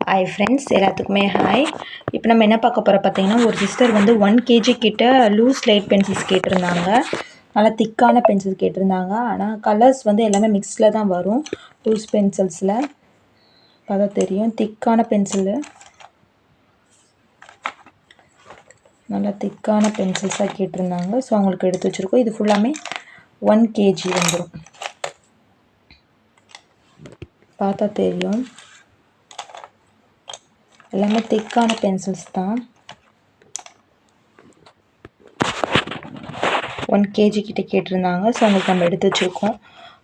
Hi friends, எல்லாத்துக்குமே hi. இப்போ நம்ம என்ன பார்க்க போகிறோம் பார்த்தீங்கன்னா, ஒரு சிஸ்டர் வந்து 1 kg கிட்ட லூஸ் லைட் பென்சில்ஸ் கேட்டிருந்தாங்க. நல்லா திக்கான பென்சில் கேட்டிருந்தாங்க. ஆனால் கலர்ஸ் வந்து எல்லாமே மிக்ஸில் தான் வரும் லூஸ் பென்சில்ஸில். பார்த்தா தெரியும், திக்கான பென்சிலு, நல்லா திக்கான பென்சில்ஸாக கேட்டிருந்தாங்க. ஸோ அவங்களுக்கு எடுத்து வச்சுருக்கோம். இது ஃபுல்லாமே 1 kg வந்துடும். பார்த்தா தெரியும், எல்லாமே திக்கான பென்சில்ஸ் தான். 1 kg கிட்ட கேட்டிருந்தாங்க. ஸோ உங்களுக்கு நம்ம எடுத்து வச்சுருக்கோம்.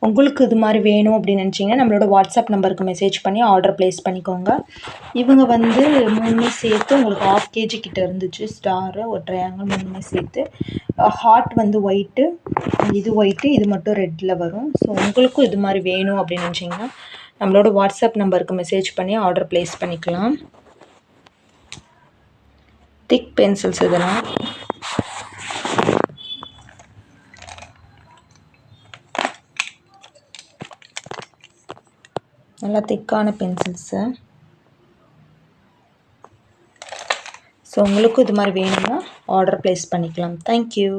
உங்களுக்கு இது மாதிரி வேணும் அப்படின்னு நினச்சிங்கன்னா நம்மளோட வாட்ஸ்அப் நம்பருக்கு மெசேஜ் பண்ணி ஆர்டர் ப்ளேஸ் பண்ணிக்கோங்க. இவங்க வந்து 3 சேர்த்து உங்களுக்கு 1/2 kg கிட்ட இருந்துச்சு. ஸ்டாரு, ஒரு ட்ரையாங்கிள், 3 சேர்த்து. ஹார்ட் வந்து ஒயிட்டு, இது ஒயிட்டு, இது மட்டும் ரெட்டில் வரும். ஸோ உங்களுக்கும் இது மாதிரி வேணும் அப்படின்னு நினச்சிங்கன்னா நம்மளோட வாட்ஸ்அப் நம்பருக்கு மெசேஜ் பண்ணி ஆர்டர் ப்ளேஸ் பண்ணிக்கலாம். திக் பென்சில்ஸ் இதெல்லாம். நல்லா திக்கான பென்சில்ஸு. ஸோ உங்களுக்கும் இது மாதிரி வேணும்னா ஆர்டர் ப்ளேஸ் பண்ணிக்கலாம். தேங்க்யூ.